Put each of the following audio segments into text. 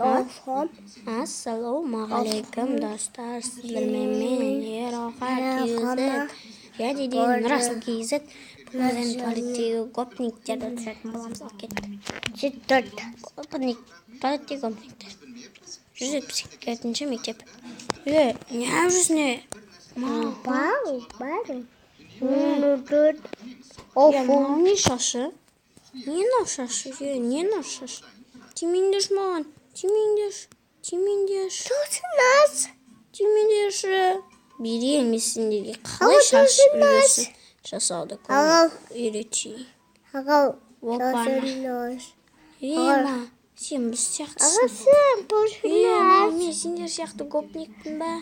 Ассалаумағалейкум достар, сіздермен мен Ераха Кизет және де Нұрасыл Кизет. Бүгін туалеттегі гопниктерді түсіретін боламыз. Ал кетті. 74 туалеттегі гопниктер. 174-ші мектеп. Неғып жүрсіне? Не шашы? Не шашы? Не шашы? Тимеңдеш маған. Тимеңдеші. Берейін мен сендерге қалай шаш үлгісін жасауды үйретейін. Ема, сен біз сияқтысың. Мен сендер сияқты гопникпін ба?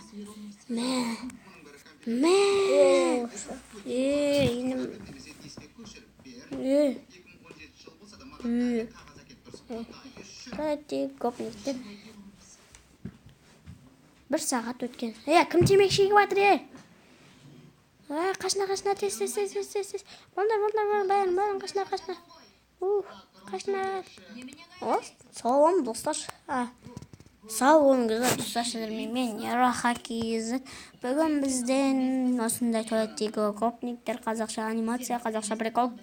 Гопниктер 1 сағат өткен. Кім темекі шегіп жатыр? Қашына, тез. Бәрін, қашына. Салам, достар. Сау болыңыздар, достар, сіздермен мен Ераха Кизет. Бүгін бізден осындай туалеттегі гопниктер, қазақша анимация, қазақша прикол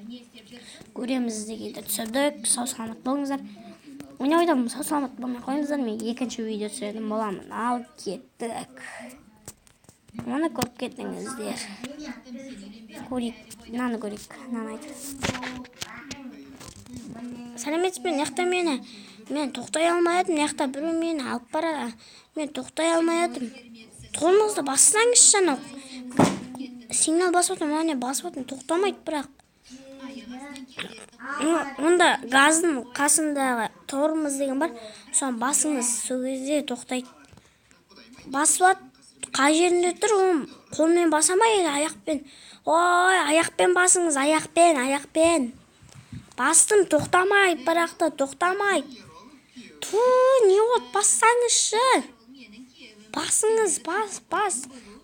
көреміз дегенді түсірдік. Сау саламат болыңыздар. Мен ойдам, сау саламат болмай қойыңыздар, мен екінші видео түсіретін боламын. Ал кеттік. Оны көріп кетіңіздер. Мынаны көрейік. Мынаны айтып. Сәлеметсізбен, неқта мені? Мен тоқтай алмай едім, неқта біреу мені алып барады. Мен тоқтай алмай едім. Қолыңызды бассаңыз жаңа. Сигнал басып отыр, міне басып отыр, тоқтамайды бірақ. Онда газдың қасындағы торымыз деген бар. Соны басыңыз, сол кезде тоқтайды. Басып қай жерінде тұр, қолмен басамай, аяқпен. Аяқпен басыңыз, аяқпен. Бастым, тоқтамайды, бірақ та тоқтамайды. Не от, бассаңызшы. Басыңыз, бас.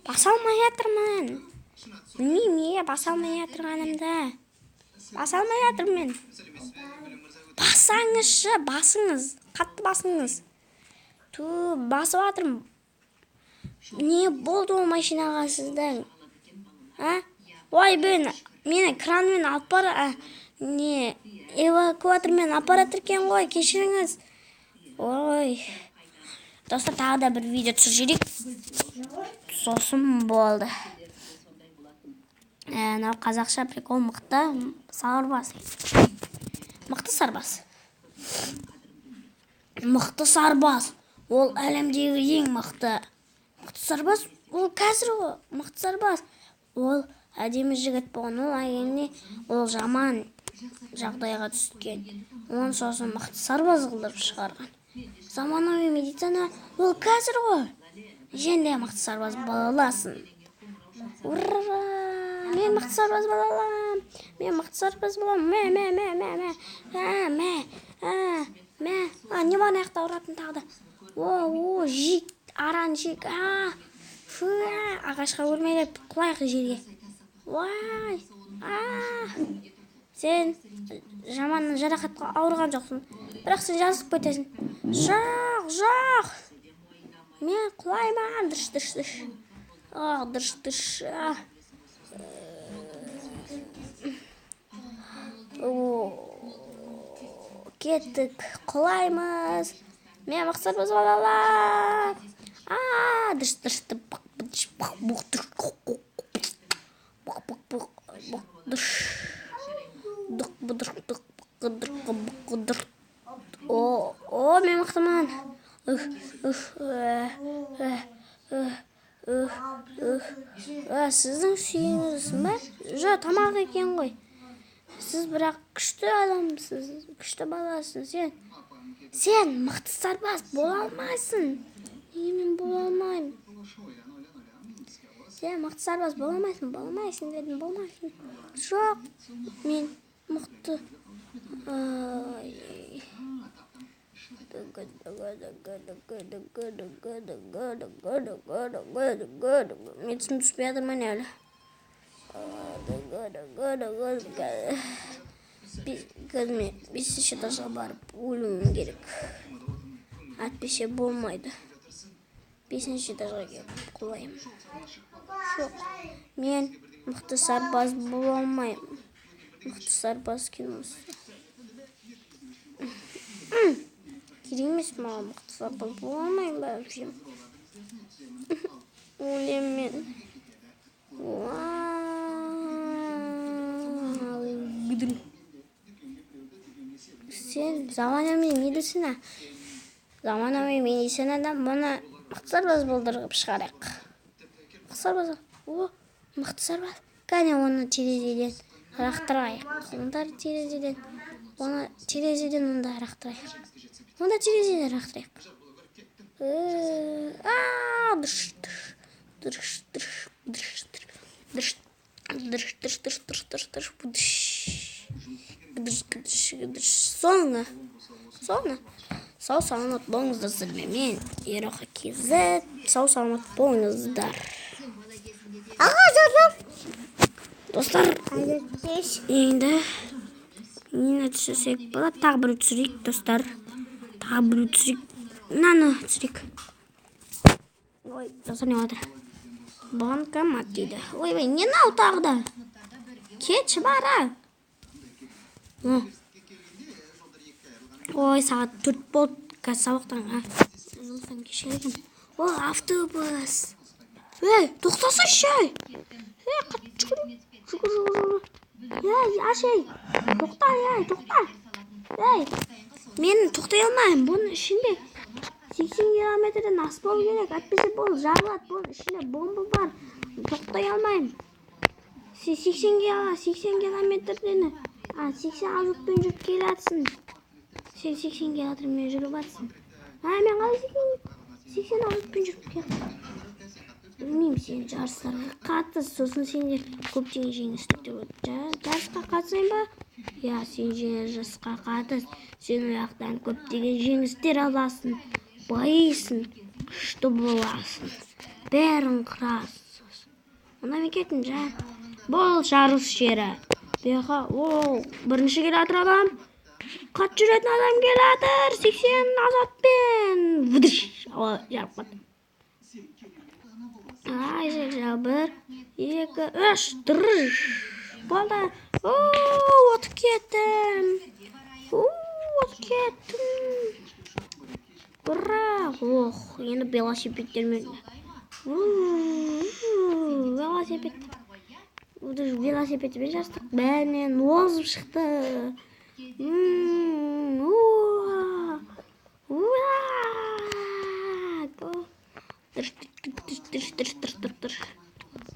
Баса алмай жатырмын. Білмеймін, баса алмай жатырғанымды. Баса алмай жатырмын. Басаңызшы, басыңыз. Қатты басыңыз. Басып жатырмын. Не болды ол машинаға сіздің? Мені кранмен алып бара, эвакуатормен аппарат екен ғой, кешіріңіз. Достар, тағы да бір видео түсіріп жіберейік. Сосын болды. Қазақша прикол мықты сарбаз. Мықты сарбаз. Ол әлемдегі ең мықты. Мықты сарбаз, ол қазір ғой. Мықты сарбаз. Ол әдемі жігіт болған. Ол әйеліне ол жаман жағдайға түскен. Оны сосын мықты сарбаз қылдырып шығарған. Заманауи медицина, ол қазір ғой. Және мықты сарбаз боласың. Ура! Мен мықты сарбаз болалам. Не бар аяқта ұратын тағы да. Жик, аран жик. Ағашқа өрмелеп құлайық жерге. Сен жаман жарақатқа ауырған жоқсың. Бірақ сен жазып кетесің. Жоқ. Мен құлайман. Дыш. Кеттік, құлаймыз. Мен мақсат біз балалар. Дыш. Мен мақтыман. Сіздің сүйіңізсің ба? Жо, тамақ екен ғой. Сіз бірақ күшті адамсыз, күшті баласың. Сен мықты сарбаз бола алмайсың. Мен бола алмаймын. Сен мықты сарбаз бола алмайсың дедім, болмайсың. Жоқ, мен мықты. Мен түсінбей жатырмын әлі. Бесінші этажға барып өлуім керек. Әйтпесе болмайды. 5-ші этажға келіп құлаймын. Жоқ, мен мықты сарбаз бола алмаймын. Мықты сарбаз киносы. Керек емес маған мықты сарбаз бола алмаймын вообще. Өлемін мен. Сен заманауи медицина. Заманауи медицинадан мұны мықты сарбаз болдырып шығарайық. Мықты сарбаз. Мықты сарбаз. Кәне оны терезеден лақтырайық. Онда терезеден. Оны терезеден онда лақтырайық. Онда терезеден лақтырайық. Соны. Сау саламат болыңыздар сіздермен. Ераха KZ. Сау саламат болыңыздар. Достар, енді түсірсек болады. Тағы бір түсірейік, достар. Мынаны түсірейік. Ой, достар не отыр? Банкомат дейді. Ой, не нау тағы да? Кетші бара. Ой, сағат 4 болды. Қазір сабақтан. Жұмыстан кешірген. Ой, автобус. Тоқтасайшы. Жүгір. Ашай. Тоқта. Мен тоқтай алмаймын. Бұның ішінде 80 километрден аспау керек. Әйтпесе бұл жарылады. Бұның ішінде бомба бар. Тоқтай алмаймын. 80 километрден 80 азотпен жүріп келатсың. Сен 80 километрмен жүріп атсың. Мен қалай 80 азотпен жүріп келатсың. Білмеймін, сен жарыстарға қатыс, сосын сендер көптеген жеңістіктер өтті. Жарысқа қатысайын ба? Я, сен жарысқа қатыс. Сен ояқтан көптеген жеңістер аласың. Байысың, күшті боласың. Бәрін қырасың. Онда мен кеттім, Бұл жарыс жері. Бірінші келатыр адам. Қат жүретін адам келатыр. 80 азотпен. Жарып қат. Бір, 2, 3, дұрыш. Болды. Отып кеттім. Ура. Енді велосипедтермен. Велосипедмен жарыстық. Бәрінен озып шықты.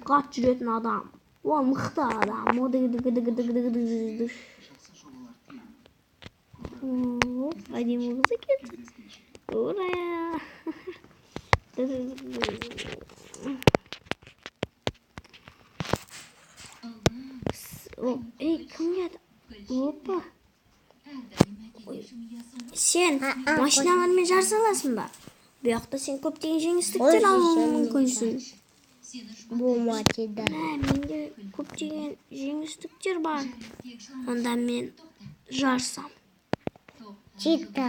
Қат жүретін адам. Ол мықты адам. Әдемі қызы кетті. Урая. Кім келді? Опа. Сен машиналармен жарыса аласың ба? Бұяқта сен көптеген жеңістіктер алуы мүмкінсің. Болмады да. Менде көптеген жеңістіктер бар. Онда мен жарысам. Чита.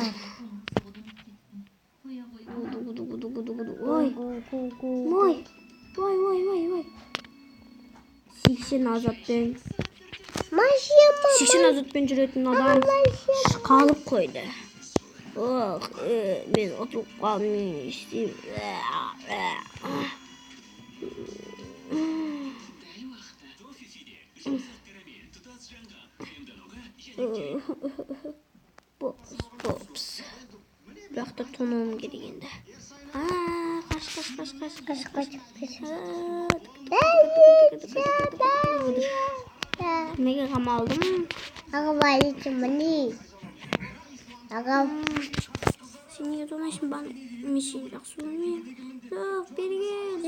Ой. 80 азотпен. 80 азотпен жүретін адам қалып қойды. Мен отырып қалдым, мен істеймін. Бопс. Бірақ та тонуым керек енді. Қаш. Неге қамалдым? Сен неге тонайсың? Мен сені жақсы көрмеймін. Жоқ, берген.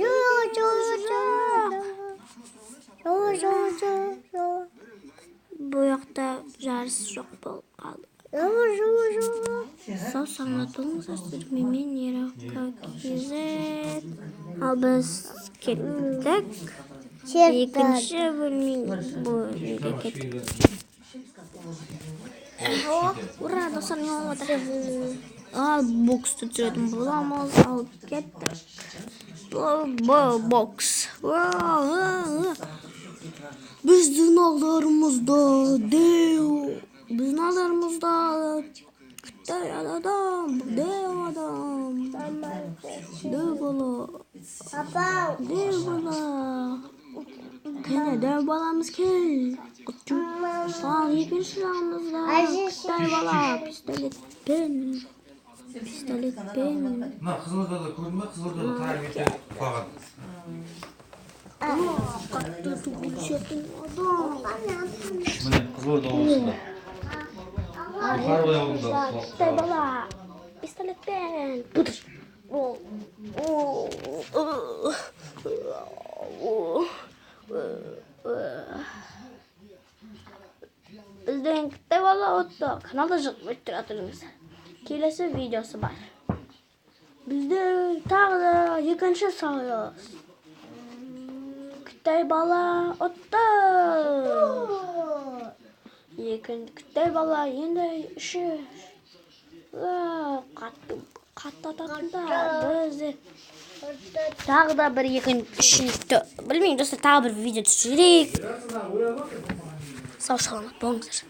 Жоқ. Бұяқта жарыс жоқ болып қалды. Сау саламат болыңыздар, мен Ераха KZ. Ал біз кеттік. Екінші бөлімге кеттік. Ура, достар, не болып жатыр? боксты түсіретін боламыз. Ал кеттік. Бокс. Біздің алдарымызда Қытай адам, дәу бала. Кәне дәу баламыз кел. Ал екінші жағымызда Қытай бала пистолетпен. Мына Қызылордада көрдің бе? Қызылордада тарай мектеп құлаған. Қатты түгілшетін адам. Міне Қызылорда облысында. Бұхар ауылында. Қытай бала пистолетпен. Біздің Қытай бала отты. Каналда жүктеп тұрыңыз. Келесі видеосы бар. Бізде тағы да екінші сайыс. Қытай бала отты. Қытай бала енді үші. Қатты ататында. Бізде тағы да бір үшінші. Білмеймін, достар, тағы бір видео түсірейік. Сау саламат болыңыздар.